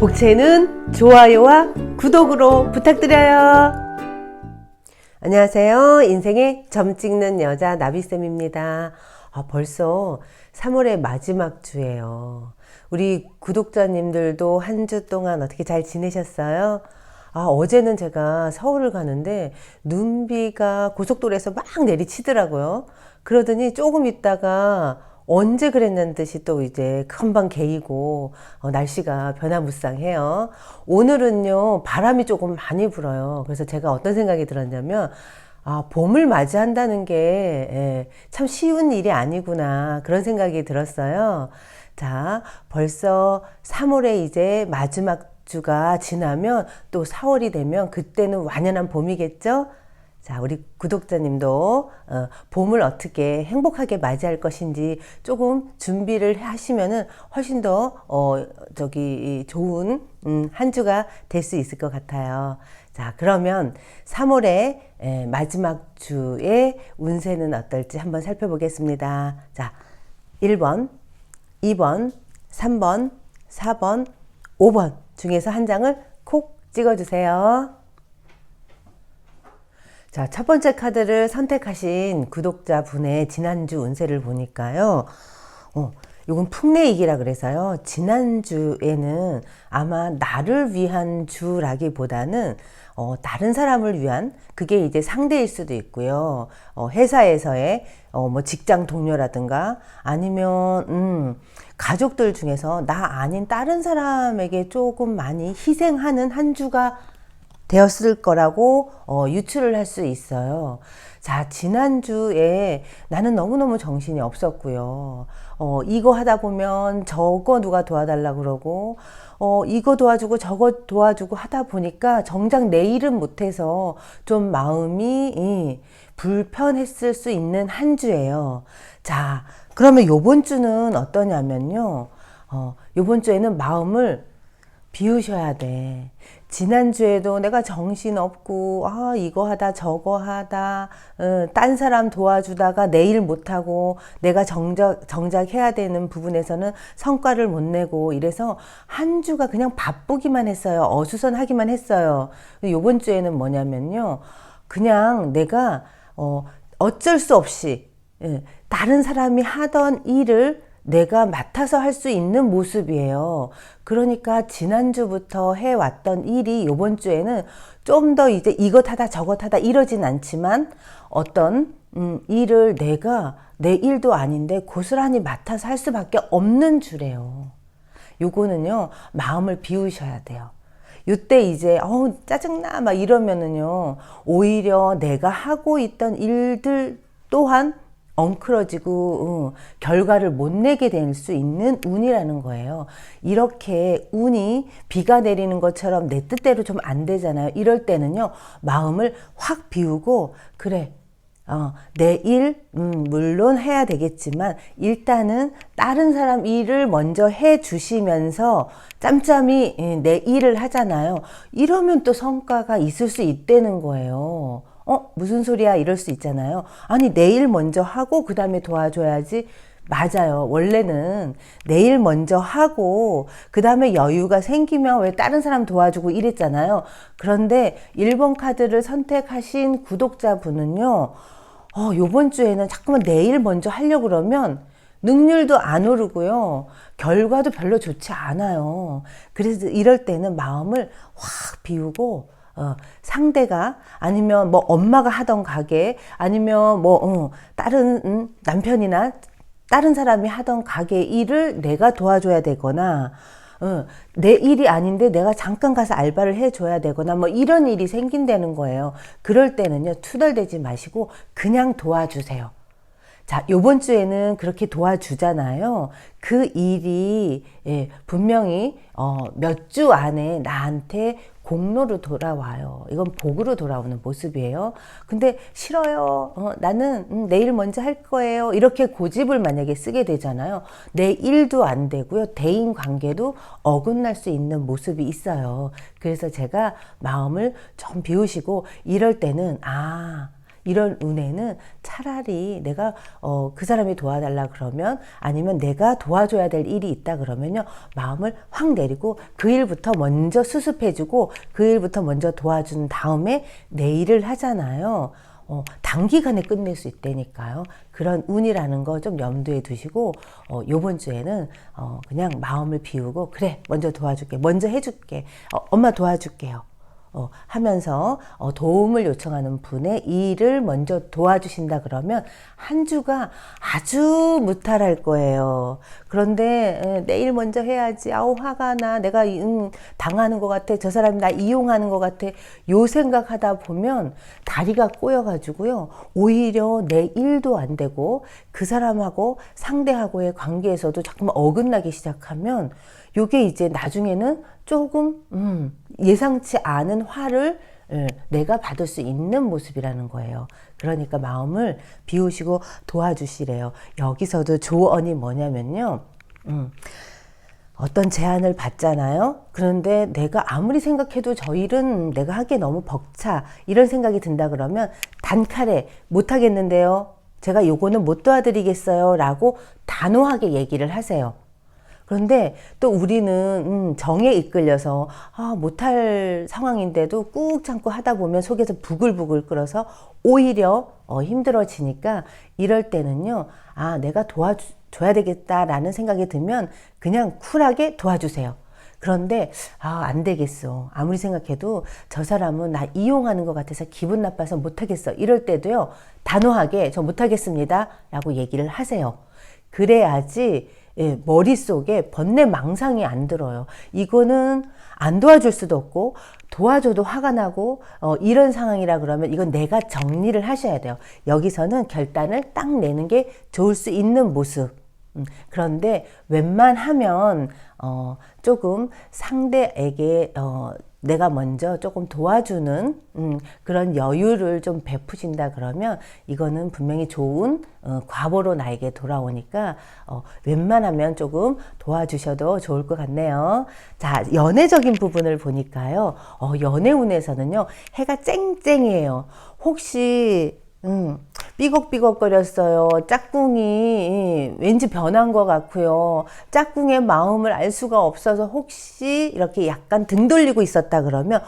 복채는 좋아요와 구독으로 부탁드려요. 안녕하세요. 인생의 점 찍는 여자 나비쌤입니다. 벌써 3월의 마지막 주예요. 우리 구독자님들도 한 주 동안 어떻게 잘 지내셨어요? 어제는 제가 서울을 가는데 눈비가 고속도로에서 막 내리치더라고요. 그러더니 조금 있다가 언제 그랬냐는 듯이 또 이제 금방 개이고 날씨가 변화무쌍해요. 오늘은요 바람이 조금 많이 불어요. 그래서 제가 어떤 생각이 들었냐면 봄을 맞이한다는 게 참 쉬운 일이 아니구나 그런 생각이 들었어요. 자, 벌써 3월에 이제 마지막 주가 지나면 또 4월이 되면 그때는 완연한 봄이겠죠? 자, 우리 구독자님도 봄을 어떻게 행복하게 맞이할 것인지 조금 준비를 하시면은 훨씬 더 좋은 한 주가 될 수 있을 것 같아요. 자, 그러면 3월의 마지막 주의 운세는 어떨지 한번 살펴보겠습니다. 자, 1번, 2번, 3번, 4번, 5번 중에서 한 장을 콕 찍어주세요. 자, 첫 번째 카드를 선택하신 구독자분의 지난주 운세를 보니까요. 요건 풍래이기라 그래서요. 지난주에는 아마 나를 위한 주라기보다는 다른 사람을 위한 그게 이제 상대일 수도 있고요. 회사에서의 뭐 직장 동료라든가 아니면 가족들 중에서 나 아닌 다른 사람에게 조금 많이 희생하는 한 주가 되었을 거라고 유추를 할 수 있어요. 자, 지난주에 나는 너무너무 정신이 없었고요. 이거 하다 보면 저거 누가 도와달라 그러고 이거 도와주고 저거 도와주고 하다 보니까 정작 내 일은 못해서 좀 마음이 불편했을 수 있는 한 주예요. 자, 그러면 요번 주는 어떠냐면요. 요번 주에는 마음을 비우셔야 돼. 지난주에도 내가 정신없고 이거 하다 저거 하다 딴 사람 도와주다가 내 일 못하고 내가 정작 해야 되는 부분에서는 성과를 못 내고 이래서 한 주가 그냥 바쁘기만 했어요. 어수선하기만 했어요. 요번 주에는 뭐냐면요. 그냥 내가 어쩔 수 없이 다른 사람이 하던 일을 내가 맡아서 할 수 있는 모습이에요. 그러니까 지난주부터 해왔던 일이 이번 주에는 좀 더 이제 이것 하다 저것 하다 이러진 않지만 어떤 일을 내가 내 일도 아닌데 고스란히 맡아서 할 수밖에 없는 주래요. 요거는요 마음을 비우셔야 돼요. 이때 이제 짜증나 막 이러면은요 오히려 내가 하고 있던 일들 또한 엉클어지고 결과를 못 내게 될 수 있는 운이라는 거예요. 이렇게 운이 비가 내리는 것처럼 내 뜻대로 좀 안 되잖아요. 이럴 때는요 마음을 확 비우고 그래 내 일 물론 해야 되겠지만 일단은 다른 사람 일을 먼저 해 주시면서 짬짬이 내 일을 하잖아요. 이러면 또 성과가 있을 수 있다는 거예요. 무슨 소리야 이럴 수 있잖아요. 아니 내일 먼저 하고 그 다음에 도와줘야지. 맞아요. 원래는 내일 먼저 하고 그 다음에 여유가 생기면 왜 다른 사람 도와주고 이랬잖아요. 그런데 1번 카드를 선택하신 구독자분은요 요번 주에는 자꾸만 내일 먼저 하려고 그러면 능률도 안 오르고요. 결과도 별로 좋지 않아요. 그래서 이럴 때는 마음을 확 비우고 상대가 아니면 뭐 엄마가 하던 가게 아니면 뭐 다른 남편이나 다른 사람이 하던 가게 일을 내가 도와줘야 되거나 내 일이 아닌데 내가 잠깐 가서 알바를 해줘야 되거나 뭐 이런 일이 생긴다는 거예요. 그럴 때는요 투덜대지 마시고 그냥 도와주세요. 자, 요번 주에는 그렇게 도와주잖아요. 그 일이 분명히 몇 주 안에 나한테 공로로 돌아와요. 이건 복으로 돌아오는 모습이에요. 근데 싫어요. 나는 내일 먼저 할 거예요. 이렇게 고집을 만약에 쓰게 되잖아요. 내 일도 안 되고요. 대인 관계도 어긋날 수 있는 모습이 있어요. 그래서 제가 마음을 좀 비우시고 이럴 때는 이런 운에는 차라리 내가 그 사람이 도와달라 그러면, 아니면 내가 도와줘야 될 일이 있다 그러면요, 마음을 확 내리고 그 일부터 먼저 수습해주고 그 일부터 먼저 도와준 다음에 내 일을 하잖아요. 단기간에 끝낼 수 있다니까요. 그런 운이라는 거 좀 염두에 두시고, 요번 주에는 그냥 마음을 비우고, 그래, 먼저 도와줄게, 먼저 해줄게, 엄마 도와줄게요 하면서 도움을 요청하는 분의 일을 먼저 도와주신다 그러면 한 주가 아주 무탈할 거예요. 그런데 내일 먼저 해야지, 아우 화가 나, 내가 당하는 것 같아, 저 사람이 나 이용하는 것 같아, 요 생각하다 보면 다리가 꼬여가지고요, 오히려 내 일도 안 되고 그 사람하고 상대하고의 관계에서도 자꾸만 어긋나기 시작하면 요게 이제 나중에는 조금 예상치 않은 화를 내가 받을 수 있는 모습이라는 거예요. 그러니까 마음을 비우시고 도와주시래요. 여기서도 조언이 뭐냐면요, 어떤 제안을 받잖아요. 그런데 내가 아무리 생각해도 저 일은 내가 하기에 너무 벅차, 이런 생각이 든다 그러면 단칼에 못하겠는데요, 제가 요거는 못 도와드리겠어요 라고 단호하게 얘기를 하세요. 그런데 또 우리는 정에 이끌려서 못할 상황인데도 꾹 참고 하다 보면 속에서 부글부글 끓어서 오히려 힘들어지니까, 이럴 때는요, 내가 도와줘야 되겠다라는 생각이 들면 그냥 쿨하게 도와주세요. 그런데 안 되겠어, 아무리 생각해도 저 사람은 나 이용하는 것 같아서 기분 나빠서 못하겠어, 이럴 때도요, 단호하게 저 못하겠습니다 라고 얘기를 하세요. 그래야지 머릿속에 번뇌 망상이 안 들어요. 이거는 안 도와줄 수도 없고 도와줘도 화가 나고 이런 상황이라 그러면 이건 내가 정리를 하셔야 돼요. 여기서는 결단을 딱 내는 게 좋을 수 있는 모습. 그런데 웬만하면 조금 상대에게 내가 먼저 조금 도와주는 그런 여유를 좀 베푸신다 그러면 이거는 분명히 좋은 과보로 나에게 돌아오니까 웬만하면 조금 도와주셔도 좋을 것 같네요. 자, 연애적인 부분을 보니까요, 연애운에서는요, 해가 쨍쨍이에요. 혹시 삐걱삐걱거렸어요. 짝꿍이 왠지 변한 것 같고요. 짝꿍의 마음을 알 수가 없어서 혹시 이렇게 약간 등 돌리고 있었다 그러면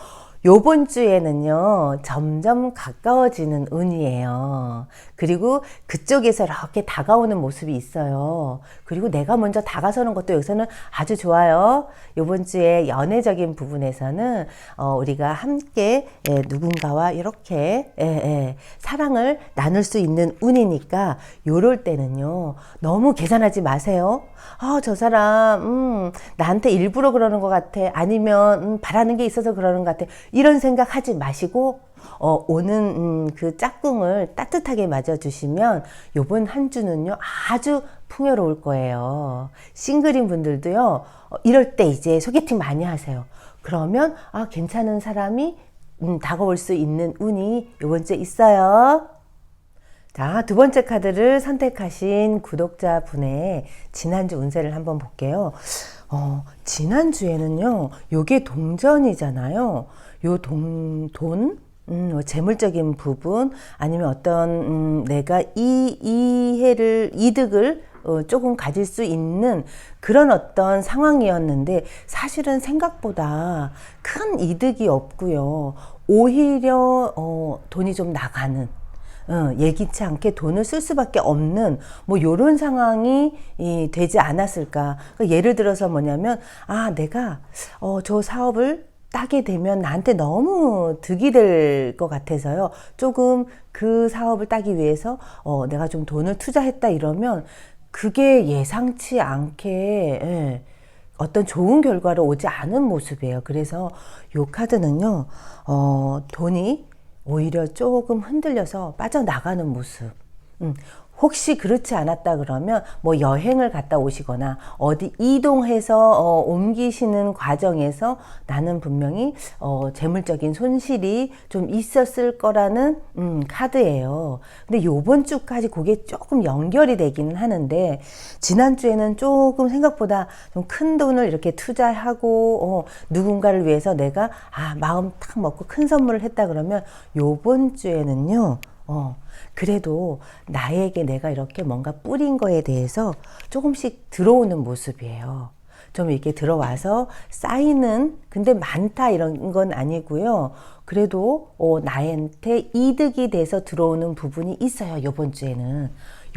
요번 주에는요, 점점 가까워지는 운이에요. 그리고 그쪽에서 이렇게 다가오는 모습이 있어요. 그리고 내가 먼저 다가서는 것도 여기서는 아주 좋아요. 요번 주에 연애적인 부분에서는 우리가 함께 누군가와 이렇게 사랑을 나눌 수 있는 운이니까, 요럴 때는요, 너무 계산하지 마세요. 저 사람 나한테 일부러 그러는 것 같아, 아니면 바라는 게 있어서 그러는 것 같아, 이런 생각 하지 마시고 오는 그 짝꿍을 따뜻하게 맞아주시면 요번 한 주는요, 아주 풍요로울 거예요. 싱글인 분들도요, 이럴 때 이제 소개팅 많이 하세요. 그러면 괜찮은 사람이 다가올 수 있는 운이 요번 주에 있어요. 자, 두 번째 카드를 선택하신 구독자분의 지난주 운세를 한번 볼게요. 지난주에는요, 요게 동전이잖아요. 요 재물적인 부분, 아니면 어떤 내가 이득을 조금 가질 수 있는 그런 어떤 상황이었는데, 사실은 생각보다 큰 이득이 없고요, 오히려 돈이 좀 나가는, 예기치 않게 돈을 쓸 수밖에 없는 요런 상황이 되지 않았을까. 그러니까 예를 들어서 뭐냐면, 내가 저 사업을 따게 되면 나한테 너무 득이 될 것 같아서요, 조금 그 사업을 따기 위해서 내가 좀 돈을 투자했다 이러면 그게 예상치 않게 어떤 좋은 결과로 오지 않은 모습이에요. 그래서 요 카드는요, 돈이 오히려 조금 흔들려서 빠져나가는 모습. 혹시 그렇지 않았다 그러면 여행을 갔다 오시거나 어디 이동해서 옮기시는 과정에서 나는 분명히 재물적인 손실이 좀 있었을 거라는 카드예요. 근데 요번 주까지 그게 조금 연결이 되기는 하는데, 지난주에는 조금 생각보다 좀 큰 돈을 이렇게 투자하고 누군가를 위해서 내가 마음 탁 먹고 큰 선물을 했다 그러면, 요번 주에는요, 그래도 나에게 내가 이렇게 뭔가 뿌린 거에 대해서 조금씩 들어오는 모습이에요. 좀 이렇게 들어와서 쌓이는, 근데 많다 이런 건 아니고요. 그래도 나한테 이득이 돼서 들어오는 부분이 있어요. 요번 주에는.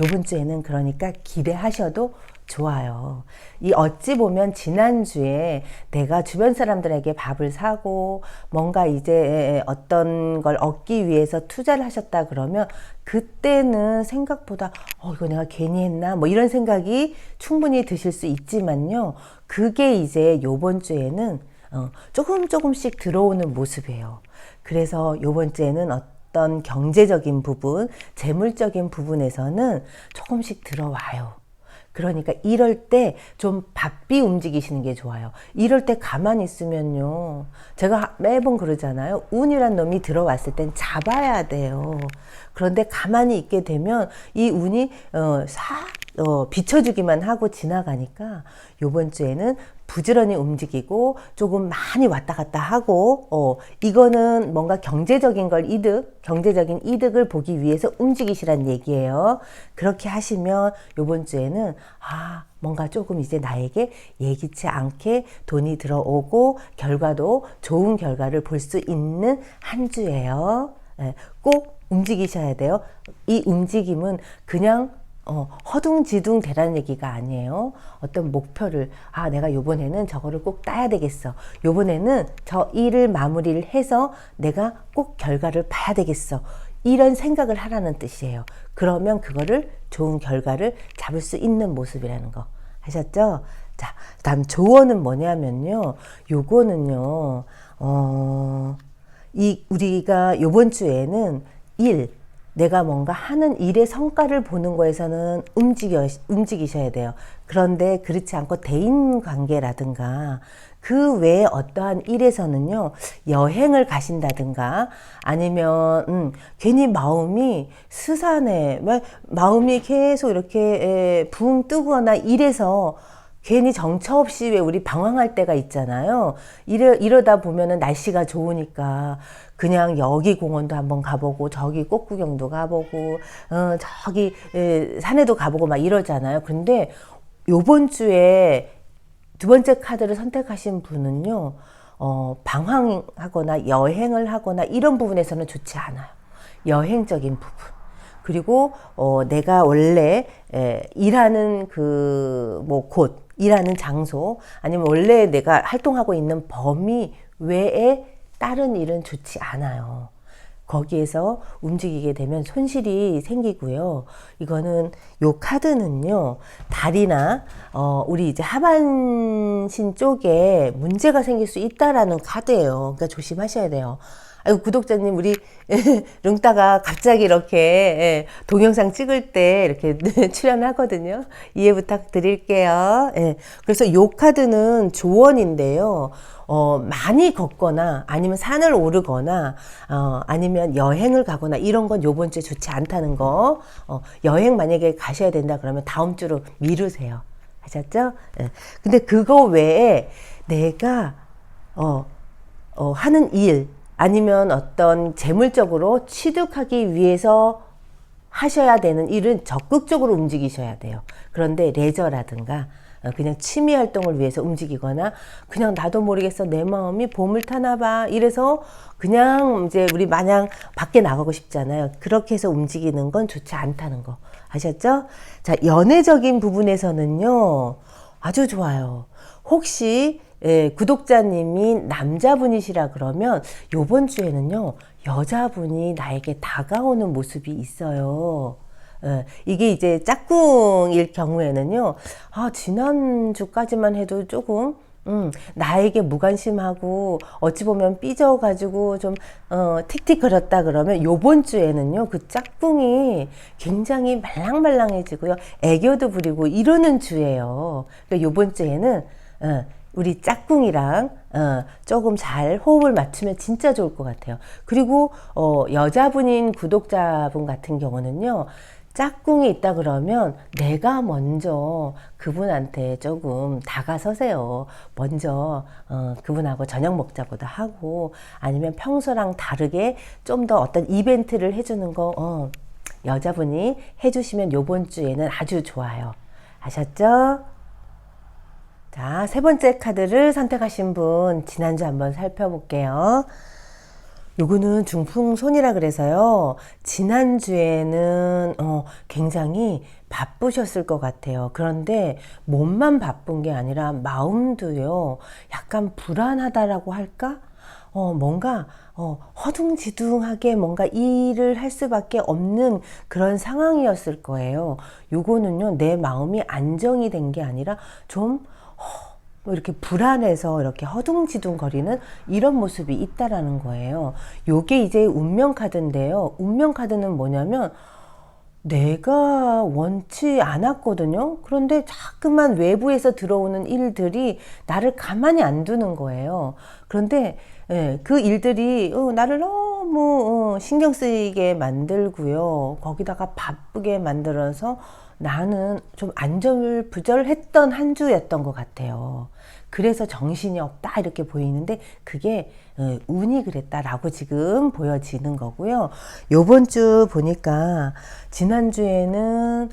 요번 주에는 그러니까 기대하셔도 좋아요. 이 어찌 보면 지난주에 내가 주변 사람들에게 밥을 사고 뭔가 이제 어떤 걸 얻기 위해서 투자를 하셨다 그러면 그때는 생각보다 이거 내가 괜히 했나 뭐 이런 생각이 충분히 드실 수 있지만요. 그게 이제 요번 주에는 조금씩 들어오는 모습이에요. 그래서 요번 주에는 어떤 경제적인 부분, 재물적인 부분에서는 조금씩 들어와요. 그러니까 이럴 때 좀 바삐 움직이시는 게 좋아요. 이럴 때 가만히 있으면요. 제가 매번 그러잖아요. 운이란 놈이 들어왔을 땐 잡아야 돼요. 그런데 가만히 있게 되면 이 운이 비춰주기만 하고 지나가니까 요번 주에는 부지런히 움직이고 조금 많이 왔다 갔다 하고 이거는 뭔가 경제적인 이득을 보기 위해서 움직이시란 얘기예요. 그렇게 하시면 요번 주에는 뭔가 조금 이제 나에게 예기치 않게 돈이 들어오고 결과도 좋은 결과를 볼 수 있는 한 주예요. 꼭 움직이셔야 돼요. 이 움직임은 그냥 허둥지둥 되라는 얘기가 아니에요. 어떤 목표를 내가 요번에는 저거를 꼭 따야 되겠어. 요번에는 저 일을 마무리를 해서 내가 꼭 결과를 봐야 되겠어. 이런 생각을 하라는 뜻이에요. 그러면 그거를 좋은 결과를 잡을 수 있는 모습이라는 거 하셨죠? 자, 다음 조언은 뭐냐면요. 요거는요. 우리가 요번 주에는 내가 뭔가 하는 일의 성과를 보는 거에서는 움직이셔야 돼요. 그런데 그렇지 않고 대인관계라든가 그 외에 어떠한 일에서는요, 여행을 가신다든가 아니면 괜히 마음이 스산해, 마음이 계속 이렇게 붕 뜨거나 이래서 괜히 정처 없이 왜 우리 방황할 때가 있잖아요. 이러다 보면은 날씨가 좋으니까 그냥 여기 공원도 한번 가보고 저기 꽃구경도 가보고 저기 산에도 가보고 막 이러잖아요. 근데 요번 주에 두 번째 카드를 선택하신 분은요, 방황하거나 여행을 하거나 이런 부분에서는 좋지 않아요. 여행적인 부분. 그리고 내가 원래 일하는 곳, 일하는 장소, 아니면 원래 내가 활동하고 있는 범위 외에 다른 일은 좋지 않아요. 거기에서 움직이게 되면 손실이 생기고요. 이거는 요 카드는요, 다리나 우리 이제 하반신 쪽에 문제가 생길 수 있다라는 카드예요. 그러니까 조심하셔야 돼요. 아이고, 구독자님, 우리 룽따가 갑자기 이렇게 동영상 찍을 때 이렇게 출연하거든요. 이해 부탁드릴게요. 그래서 요 카드는 조언인데요. 많이 걷거나 아니면 산을 오르거나 아니면 여행을 가거나 이런 건 요번 주에 좋지 않다는 거. 여행 만약에 가셔야 된다 그러면 다음 주로 미루세요. 아셨죠? 근데 그거 외에 내가 하는 일 아니면 어떤 재물적으로 취득하기 위해서 하셔야 되는 일은 적극적으로 움직이셔야 돼요. 그런데 레저라든가 그냥 취미 활동을 위해서 움직이거나 그냥 나도 모르겠어 내 마음이 봄을 타나 봐 이래서 그냥 이제 우리 마냥 밖에 나가고 싶잖아요. 그렇게 해서 움직이는 건 좋지 않다는 거 아셨죠? 자, 연애적인 부분에서는요 아주 좋아요. 혹시 구독자님이 남자분이시라 그러면 요번 주에는요 여자분이 나에게 다가오는 모습이 있어요. 이게 이제 짝꿍일 경우에는요 지난주까지만 해도 조금 나에게 무관심하고 어찌 보면 삐져가지고 좀 틱틱거렸다 그러면 요번 주에는요 그 짝꿍이 굉장히 말랑말랑해지고요 애교도 부리고 이러는 주예요. 그러니까 요번 주에는 우리 짝꿍이랑 조금 잘 호흡을 맞추면 진짜 좋을 것 같아요. 그리고 여자분인 구독자분 같은 경우는요 짝꿍이 있다 그러면 내가 먼저 그분한테 조금 다가서세요. 먼저 그분하고 저녁 먹자보다 하고, 아니면 평소랑 다르게 좀 더 어떤 이벤트를 해주는 거 여자분이 해주시면 요번 주에는 아주 좋아요. 아셨죠? 자, 세 번째 카드를 선택하신 분 지난주 한번 살펴볼게요. 요거는 중풍손이라 그래서요. 지난주에는 굉장히 바쁘셨을 것 같아요. 그런데 몸만 바쁜 게 아니라 마음도요. 약간 불안하다라고 할까? 뭔가 허둥지둥하게 뭔가 일을 할 수밖에 없는 그런 상황이었을 거예요. 요거는요. 내 마음이 안정이 된 게 아니라 좀 이렇게 불안해서 이렇게 허둥지둥 거리는 이런 모습이 있다라는 거예요. 요게 이제 운명 카드인데요. 운명 카드는 뭐냐면 내가 원치 않았거든요. 그런데 자꾸만 외부에서 들어오는 일들이 나를 가만히 안 두는 거예요. 그런데 그 일들이 나를 너무 신경 쓰이게 만들고요. 거기다가 바쁘게 만들어서 나는 좀 안절부절했던 한 주였던 것 같아요. 그래서 정신이 없다 이렇게 보이는데 그게 운이 그랬다라고 지금 보여지는 거고요. 요번 주 보니까 지난주에는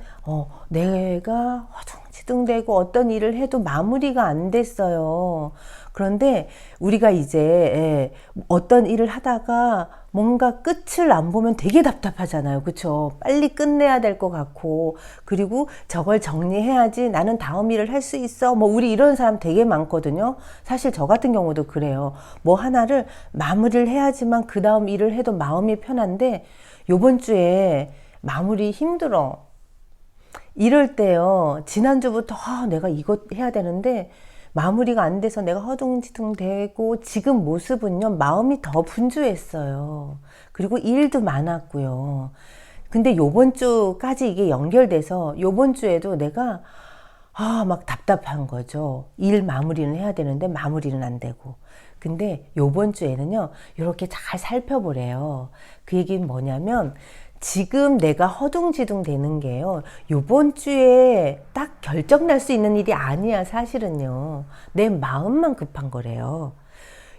내가 허둥지둥대고 어떤 일을 해도 마무리가 안 됐어요. 그런데 우리가 이제 어떤 일을 하다가 뭔가 끝을 안 보면 되게 답답하잖아요. 그쵸? 빨리 끝내야 될 것 같고, 그리고 저걸 정리해야지 나는 다음 일을 할 수 있어. 우리 이런 사람 되게 많거든요. 사실 저 같은 경우도 그래요. 뭐 하나를 마무리를 해야지만 그 다음 일을 해도 마음이 편한데, 요번 주에 마무리 힘들어. 이럴 때요. 지난주부터 내가 이거 해야 되는데 마무리가 안 돼서 내가 허둥지둥 되고, 지금 모습은요, 마음이 더 분주했어요. 그리고 일도 많았고요. 근데 요번 주까지 이게 연결돼서 요번 주에도 내가 막 답답한 거죠. 일 마무리는 해야 되는데 마무리는 안 되고. 근데 요번 주에는요, 이렇게 잘 살펴보래요. 그 얘기는 뭐냐면, 지금 내가 허둥지둥 되는 게요, 요번 주에 딱 결정 날 수 있는 일이 아니야, 사실은요. 내 마음만 급한 거래요.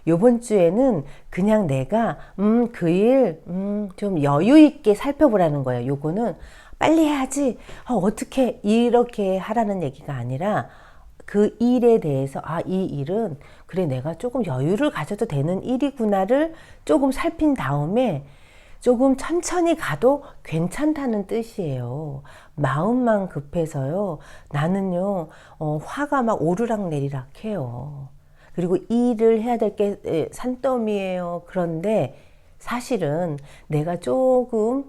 요번 주에는 그냥 내가, 그 일, 좀 여유 있게 살펴보라는 거예요. 요거는 빨리 해야지. 어떻게 이렇게 하라는 얘기가 아니라, 그 일에 대해서, 이 일은, 그래, 내가 조금 여유를 가져도 되는 일이구나를 조금 살핀 다음에, 조금 천천히 가도 괜찮다는 뜻이에요. 마음만 급해서요. 나는요, 화가 막 오르락 내리락 해요. 그리고 일을 해야 될 게 산더미예요. 그런데 사실은 내가 조금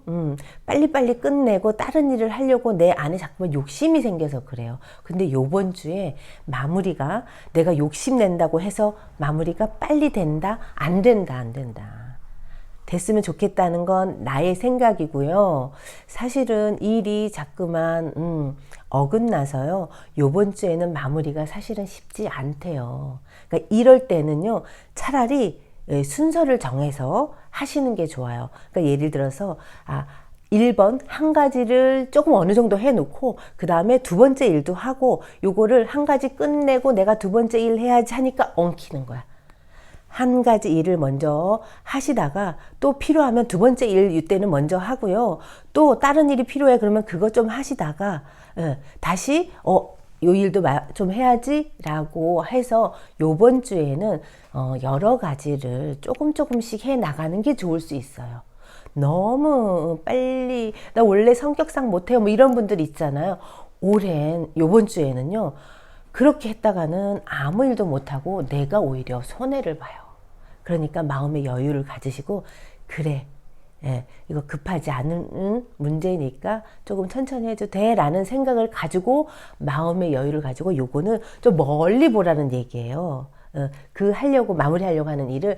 빨리빨리 끝내고 다른 일을 하려고 내 안에 자꾸만 욕심이 생겨서 그래요. 근데 요번 주에 마무리가 내가 욕심낸다고 해서 마무리가 빨리 된다? 안 된다, 안 된다. 됐으면 좋겠다는 건 나의 생각이고요. 사실은 일이 자꾸만 어긋나서요. 요번 주에는 마무리가 사실은 쉽지 않대요. 그러니까 이럴 때는요. 차라리 순서를 정해서 하시는 게 좋아요. 그러니까 예를 들어서 1번 한 가지를 조금 어느 정도 해놓고 그 다음에 두 번째 일도 하고 요거를 한 가지 끝내고 내가 두 번째 일 해야지 하니까 엉키는 거야. 한 가지 일을 먼저 하시다가 또 필요하면 두 번째 일 이때는 먼저 하고요. 또 다른 일이 필요해 그러면 그것 좀 하시다가 다시 요 일도 좀 해야지 라고 해서 요번 주에는 여러 가지를 조금씩 해 나가는 게 좋을 수 있어요. 너무 빨리 나 원래 성격상 못해요 이런 분들 있잖아요. 요번 주에는요. 그렇게 했다가는 아무 일도 못하고 내가 오히려 손해를 봐요. 그러니까 마음의 여유를 가지시고 그래 이거 급하지 않은 문제니까 조금 천천히 해도 돼 라는 생각을 가지고 마음의 여유를 가지고 요거는 좀 멀리 보라는 얘기예요. 그 마무리하려고 하는 일을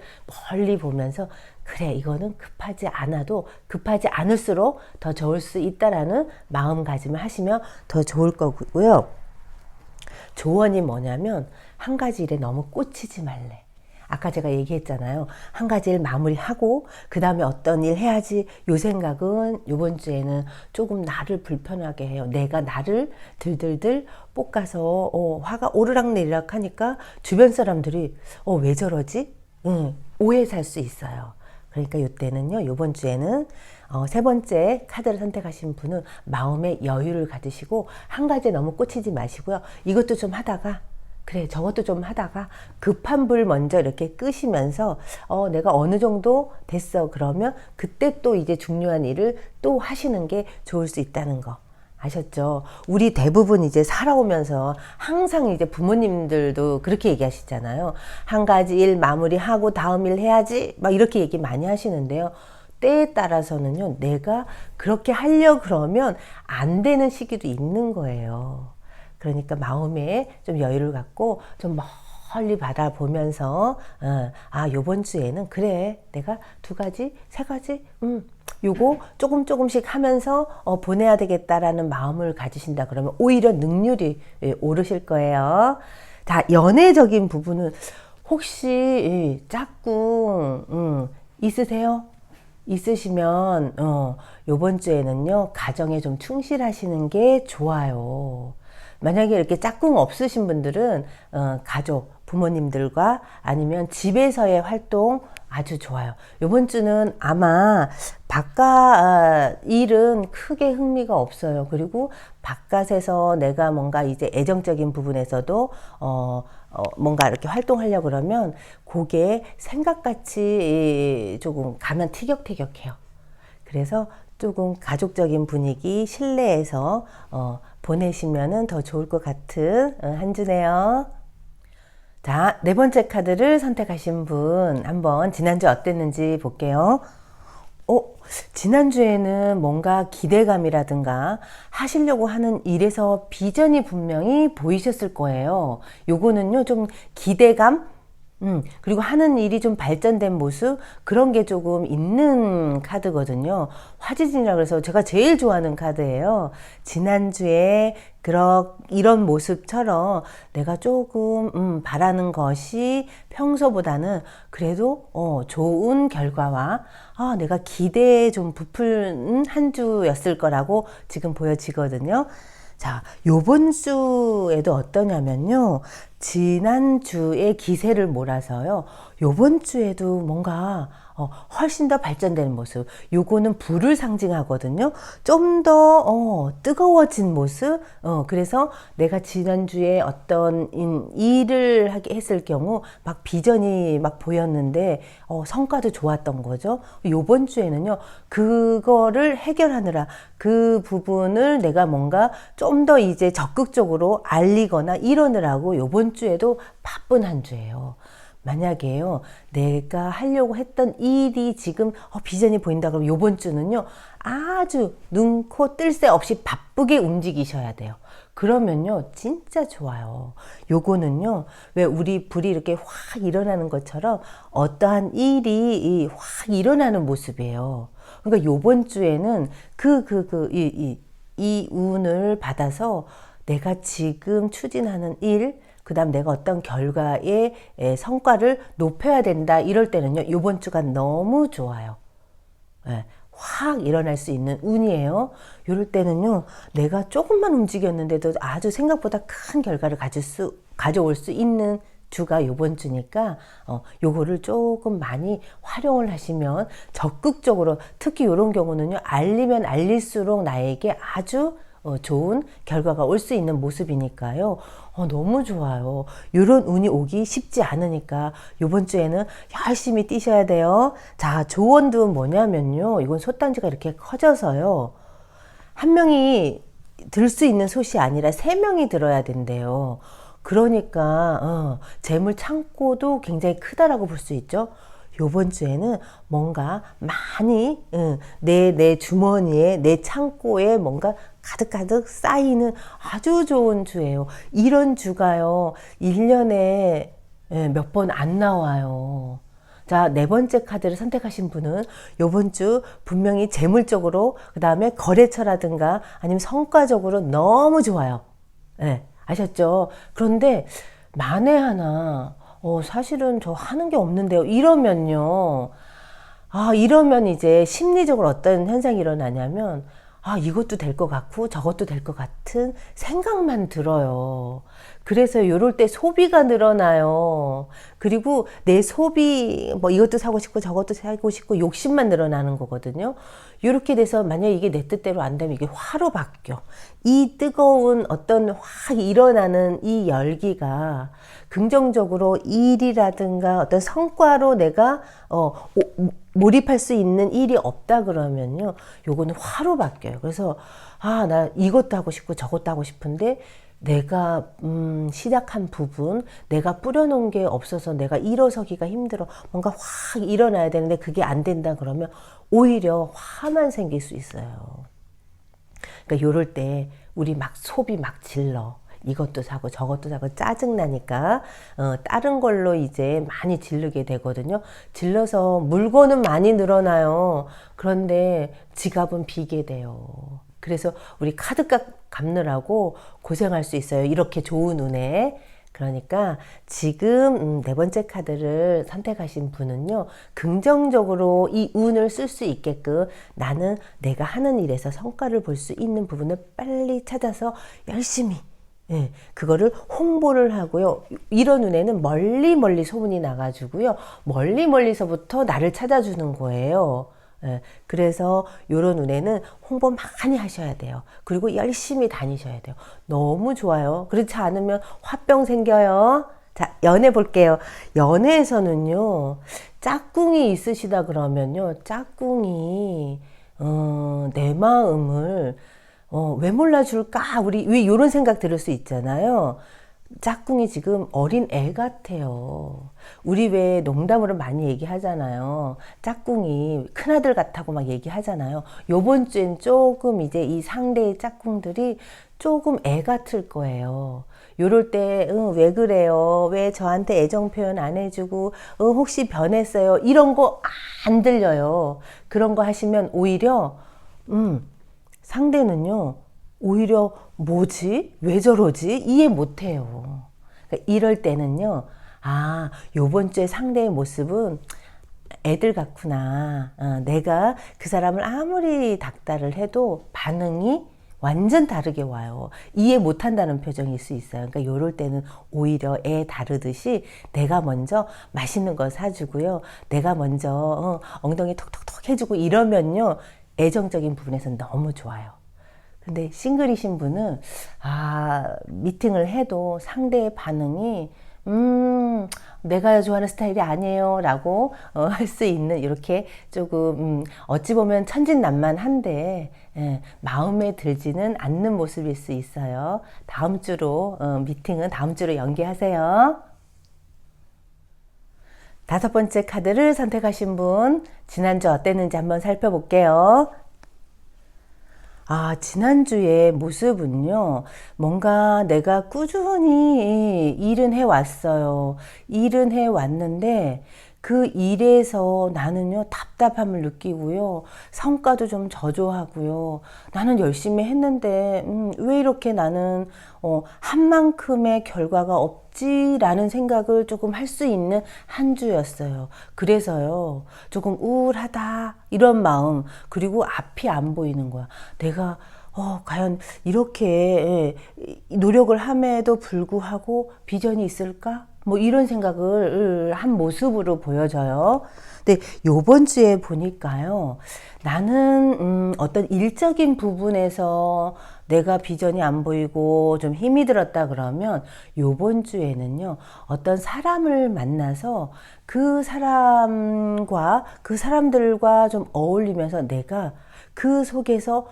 멀리 보면서 그래 이거는 급하지 않아도 급하지 않을수록 더 좋을 수 있다라는 마음가짐을 하시면 더 좋을 거고요. 조언이 뭐냐면 한 가지 일에 너무 꽂히지 말래. 아까 제가 얘기했잖아요. 한 가지 일 마무리하고 그 다음에 어떤 일 해야지. 요 생각은 요번 주에는 조금 나를 불편하게 해요. 내가 나를 들들들 볶아서 화가 오르락내리락 하니까 주변 사람들이 왜 저러지? 오해 살 수 있어요. 그러니까 요때는요, 요번 주에는 세 번째 카드를 선택하신 분은 마음의 여유를 가지시고 한 가지에 너무 꽂히지 마시고요. 이것도 좀 하다가 그래 저것도 좀 하다가 급한 불 먼저 이렇게 끄시면서 내가 어느 정도 됐어 그러면 그때 또 이제 중요한 일을 또 하시는 게 좋을 수 있다는 거 아셨죠? 우리 대부분 이제 살아오면서 항상 이제 부모님들도 그렇게 얘기하시잖아요. 한 가지 일 마무리하고 다음 일 해야지 막 이렇게 얘기 많이 하시는데요. 때에 따라서는요, 내가 그렇게 하려 그러면 안 되는 시기도 있는 거예요. 그러니까 마음에 좀 여유를 갖고 좀 멀리 바라보면서 요번 주에는 그래 내가 두 가지 세 가지 요거 조금씩 하면서 보내야 되겠다라는 마음을 가지신다 그러면 오히려 능률이 오르실 거예요. 자, 연애적인 부분은 혹시 짝꿍 있으세요? 있으시면 요번 주에는요 가정에 좀 충실하시는 게 좋아요. 만약에 이렇게 짝꿍 없으신 분들은 가족, 부모님들과 아니면 집에서의 활동 아주 좋아요. 이번 주는 아마 바깥 일은 크게 흥미가 없어요. 그리고 바깥에서 내가 뭔가 이제 애정적인 부분에서도 뭔가 이렇게 활동하려고 그러면 그게 생각같이 조금 가면 티격태격해요. 그래서 조금 가족적인 분위기 실내에서 보내시면 더 좋을 것 같은 한 주네요. 자, 네 번째 카드를 선택하신 분 한번 지난주 어땠는지 볼게요. 지난주에는 뭔가 기대감이라든가 하시려고 하는 일에서 비전이 분명히 보이셨을 거예요. 요거는요, 좀 기대감, 그리고 하는 일이 좀 발전된 모습, 그런 게 조금 있는 카드거든요. 화지진이라 그래서 제가 제일 좋아하는 카드예요. 지난주에 이런 모습처럼 내가 조금 바라는 것이 평소보다는 그래도 좋은 결과와 내가 기대에 좀 부풀은 한 주였을 거라고 지금 보여지거든요. 자, 요번 주에도 어떠냐면요. 지난주에 기세를 몰아서요. 요번 주에도 뭔가 훨씬 더 발전되는 모습. 요거는 불을 상징하거든요. 좀 더 뜨거워진 모습. 그래서 내가 지난주에 어떤 일을 하게 했을 경우 막 비전이 막 보였는데 성과도 좋았던 거죠. 요번 주에는요. 그거를 해결하느라 그 부분을 내가 뭔가 좀 더 이제 적극적으로 알리거나 이러느라고 요번 주에도 바쁜 한 주예요. 만약에요, 내가 하려고 했던 일이 지금 비전이 보인다 그러면 요번 주는요, 아주 눈, 코, 뜰 새 없이 바쁘게 움직이셔야 돼요. 그러면요, 진짜 좋아요. 요거는요, 왜 우리 불이 이렇게 확 일어나는 것처럼 어떠한 일이 확 일어나는 모습이에요. 그러니까 요번 주에는 이 운을 받아서 내가 지금 추진하는 일, 그 다음 내가 어떤 결과의 성과를 높여야 된다. 이럴 때는요, 이번 주가 너무 좋아요. 확 일어날 수 있는 운이에요. 이럴 때는요, 내가 조금만 움직였는데도 아주 생각보다 큰 결과를 가져올 수 있는 주가 요번 주니까 요거를 조금 많이 활용을 하시면 적극적으로, 특히 이런 경우는요, 알리면 알릴수록 나에게 아주 좋은 결과가 올 수 있는 모습이니까요. 너무 좋아요. 이런 운이 오기 쉽지 않으니까 이번 주에는 열심히 뛰셔야 돼요. 자, 조언도 뭐냐면요. 이건 솥단지가 이렇게 커져서요. 한 명이 들 수 있는 솥이 아니라 세 명이 들어야 된대요. 그러니까 재물 창고도 굉장히 크다라고 볼 수 있죠. 요번 주에는 뭔가 많이 내 주머니에 내 창고에 뭔가 가득가득 쌓이는 아주 좋은 주예요. 이런 주가요 1년에 몇 번 안 나와요. 자, 네 번째 카드를 선택하신 분은 요번 주 분명히 재물적으로, 그 다음에 거래처라든가 아니면 성과적으로 너무 좋아요. 아셨죠? 그런데 만에 하나 사실은 저 하는 게 없는데요. 이러면요. 이러면 이제 심리적으로 어떤 현상이 일어나냐면, 이것도 될 것 같고 저것도 될 것 같은 생각만 들어요. 그래서 이럴 때 소비가 늘어나요. 그리고 내 소비, 뭐 이것도 사고 싶고 저것도 사고 싶고 욕심만 늘어나는 거거든요. 이렇게 돼서 만약에 이게 내 뜻대로 안 되면 이게 화로 바뀌어. 이 뜨거운 어떤 확 일어나는 이 열기가 긍정적으로 일이라든가 어떤 성과로 내가 몰입할 수 있는 일이 없다 그러면요, 요거는 화로 바뀌어요. 그래서 나 이것도 하고 싶고 저것도 하고 싶은데 내가 시작한 부분, 내가 뿌려놓은 게 없어서 내가 일어서기가 힘들어. 뭔가 확 일어나야 되는데 그게 안 된다 그러면 오히려 화만 생길 수 있어요. 그러니까 요럴 때 우리 막 소비 막 질러. 이것도 사고 저것도 사고 짜증나니까 다른 걸로 이제 많이 지르게 되거든요. 질러서 물건은 많이 늘어나요. 그런데 지갑은 비게 돼요. 그래서 우리 카드값 갚느라고 고생할 수 있어요. 이렇게 좋은 운에. 그러니까 지금 네 번째 카드를 선택하신 분은요, 긍정적으로 이 운을 쓸 수 있게끔 나는 내가 하는 일에서 성과를 볼 수 있는 부분을 빨리 찾아서 열심히, 그거를 홍보를 하고요. 이런 운에는 멀리 소문이 나가지고요, 멀리서부터 나를 찾아주는 거예요. 그래서 이런 운에는 홍보 많이 하셔야 돼요. 그리고 열심히 다니셔야 돼요. 너무 좋아요. 그렇지 않으면 화병 생겨요. 자, 연애 볼게요. 연애에서는요, 짝꿍이 있으시다 그러면요, 짝꿍이 내 마음을 왜 몰라줄까? 우리 왜 이런 생각 들을 수 있잖아요. 짝꿍이 지금 어린 애 같아요. 우리 왜 농담으로 많이 얘기하잖아요. 짝꿍이 큰아들 같다고 막 얘기하잖아요. 요번 주엔 조금 이제 이 상대의 짝꿍들이 조금 애 같을 거예요. 요럴 때, 왜 그래요? 왜 저한테 애정 표현 안 해주고, 혹시 변했어요? 이런 거 안 들려요. 그런 거 하시면 오히려, 상대는요, 오히려 뭐지? 왜 저러지? 이해 못 해요. 그러니까 이럴 때는요, 요번 주에 상대의 모습은 애들 같구나. 내가 그 사람을 아무리 닥달을 해도 반응이 완전 다르게 와요. 이해 못 한다는 표정일 수 있어요. 그러니까 요럴 때는 오히려 애 다루듯이 내가 먼저 맛있는 거 사주고요. 내가 먼저 엉덩이 톡톡톡 해주고 이러면요, 애정적인 부분에서 너무 좋아요. 근데 싱글이신 분은 미팅을 해도 상대의 반응이 내가 좋아하는 스타일이 아니에요 라고 할 수 있는, 이렇게 조금 어찌 보면 천진난만한데 마음에 들지는 않는 모습일 수 있어요. 다음 주로 미팅은 다음 주로 연기하세요. 다섯 번째 카드를 선택하신 분, 지난주 어땠는지 한번 살펴볼게요. 지난주의 모습은요, 뭔가 내가 꾸준히 일은 해왔어요. 일은 해왔는데, 그 일에서 나는요, 답답함을 느끼고요, 성과도 좀 저조하고요, 나는 열심히 했는데, 왜 이렇게 나는, 한 만큼의 결과가 없지라는 생각을 조금 할 수 있는 한 주였어요. 그래서요, 조금 우울하다, 이런 마음, 그리고 앞이 안 보이는 거야. 내가, 과연 이렇게 노력을 함에도 불구하고 비전이 있을까? 뭐 이런 생각을 한 모습으로 보여져요. 근데 요번 주에 보니까요, 나는 어떤 일적인 부분에서 내가 비전이 안 보이고 좀 힘이 들었다 그러면 요번 주에는요, 어떤 사람을 만나서 그 사람과 그 사람들과 좀 어울리면서 내가 그 속에서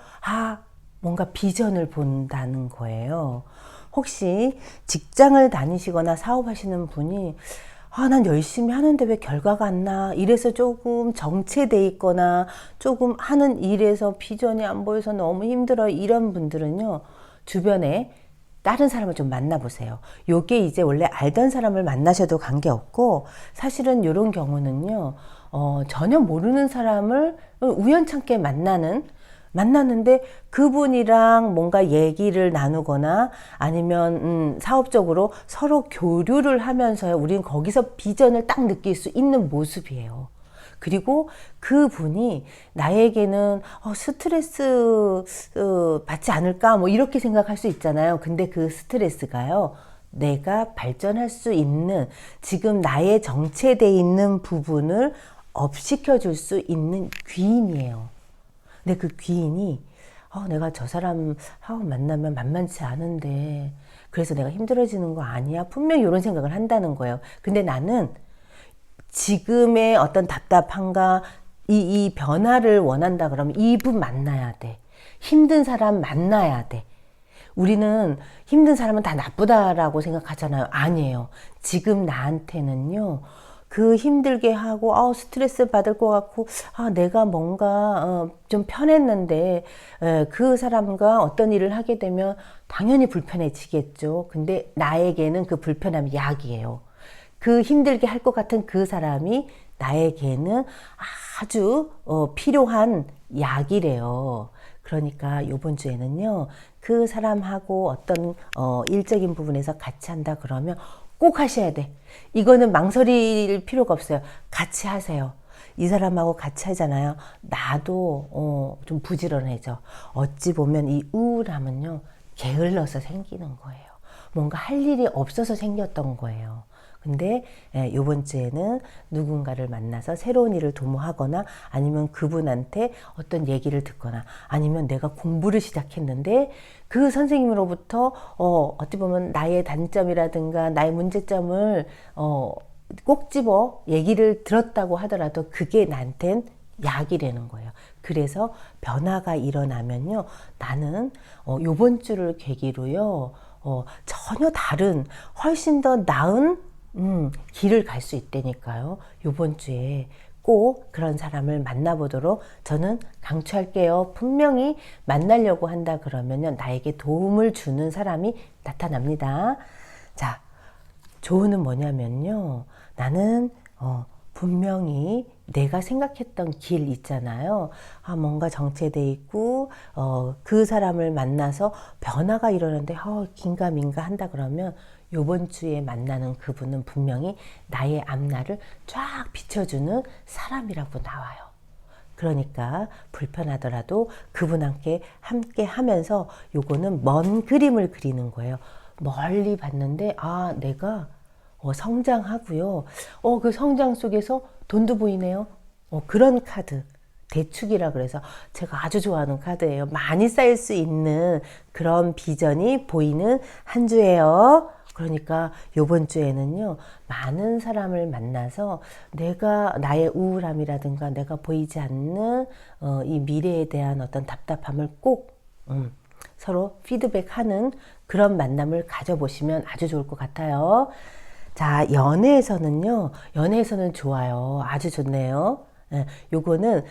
뭔가 비전을 본다는 거예요. 혹시 직장을 다니시거나 사업하시는 분이 난 열심히 하는데 왜 결과가 안 나? 이래서 조금 정체돼 있거나 조금 하는 일에서 비전이 안 보여서 너무 힘들어요. 이런 분들은요, 주변에 다른 사람을 좀 만나보세요. 요게 이제 원래 알던 사람을 만나셔도 관계없고, 사실은 이런 경우는요, 전혀 모르는 사람을 우연찮게 만나는, 만났는데 그분이랑 뭔가 얘기를 나누거나 아니면 사업적으로 서로 교류를 하면서 우리는 거기서 비전을 딱 느낄 수 있는 모습이에요. 그리고 그분이 나에게는 스트레스 받지 않을까 뭐 이렇게 생각할 수 있잖아요. 근데 그 스트레스가요, 내가 발전할 수 있는 지금 나의 정체되어 있는 부분을 업시켜 줄 수 있는 귀인이에요. 근데 그 귀인이 내가 저 사람 하고 만나면 만만치 않은데 그래서 내가 힘들어지는 거 아니야? 분명히 이런 생각을 한다는 거예요. 근데 나는 지금의 어떤 답답함과 이 변화를 원한다 그러면 이분 만나야 돼. 힘든 사람 만나야 돼. 우리는 힘든 사람은 다 나쁘다라고 생각하잖아요. 아니에요. 지금 나한테는요, 그 힘들게 하고 스트레스 받을 것 같고 내가 뭔가 좀 편했는데 그 사람과 어떤 일을 하게 되면 당연히 불편해지겠죠. 근데 나에게는 그 불편함이 약이에요. 그 힘들게 할 것 같은 그 사람이 나에게는 아주 필요한 약이래요. 그러니까 이번 주에는요, 그 사람하고 어떤 일적인 부분에서 같이 한다 그러면 꼭 하셔야 돼. 이거는 망설일 필요가 없어요. 같이 하세요. 이 사람하고 같이 하잖아요. 나도 좀 부지런해져. 어찌 보면 이 우울함은요, 게을러서 생기는 거예요. 뭔가 할 일이 없어서 생겼던 거예요. 근데 이번 주에는 누군가를 만나서 새로운 일을 도모하거나 아니면 그분한테 어떤 얘기를 듣거나 아니면 내가 공부를 시작했는데 그 선생님으로부터 어찌 보면 나의 단점이라든가 나의 문제점을 꼭 집어 얘기를 들었다고 하더라도 그게 나한텐 약이 되는 거예요. 그래서 변화가 일어나면요, 나는 요번 주를 계기로요, 전혀 다른 훨씬 더 나은 길을 갈 수 있다니까요. 요번 주에 꼭 그런 사람을 만나보도록 저는 강추할게요. 분명히 만나려고 한다 그러면요, 나에게 도움을 주는 사람이 나타납니다. 자, 조언은 뭐냐면요, 나는 분명히 내가 생각했던 길 있잖아요. 뭔가 정체돼 있고 그 사람을 만나서 변화가 일어나는데 긴가민가 한다 그러면 요번 주에 만나는 그분은 분명히 나의 앞날을 쫙 비춰주는 사람이라고 나와요. 그러니까 불편하더라도 그분한테 함께 하면서 요거는 먼 그림을 그리는 거예요. 멀리 봤는데 내가 성장하고요. 그 성장 속에서 돈도 보이네요. 그런 카드. 대축이라 그래서 제가 아주 좋아하는 카드예요. 많이 쌓일 수 있는 그런 비전이 보이는 한 주예요. 그러니까 요번 주에는요, 많은 사람을 만나서 나의 우울함이라든가 내가 보이지 않는 이 미래에 대한 어떤 답답함을 꼭 서로 피드백하는 그런 만남을 가져보시면 아주 좋을 것 같아요. 자, 연애에서는 좋아요. 아주 좋네요. 요거는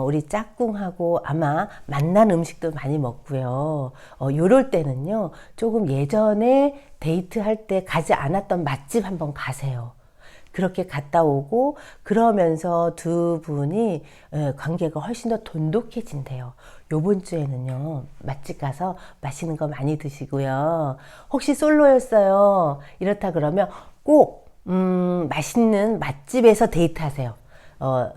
우리 짝꿍하고 아마 만난 음식도 많이 먹고요. 요럴 때는요, 조금 예전에 데이트할 때 가지 않았던 맛집 한번 가세요. 그렇게 갔다 오고 그러면서 두 분이 관계가 훨씬 더 돈독해진대요. 요번 주에는요, 맛집 가서 맛있는 거 많이 드시고요. 혹시 솔로였어요, 이렇다 그러면 꼭 맛있는 맛집에서 데이트하세요.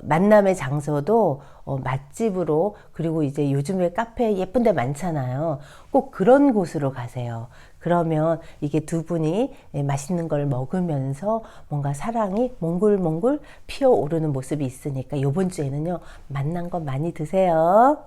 만남의 장소도 맛집으로, 그리고 이제 요즘에 카페 예쁜 데 많잖아요. 꼭 그런 곳으로 가세요. 그러면 이게 두 분이 맛있는 걸 먹으면서 뭔가 사랑이 몽글몽글 피어오르는 모습이 있으니까 요번 주에는요, 만난 거 많이 드세요.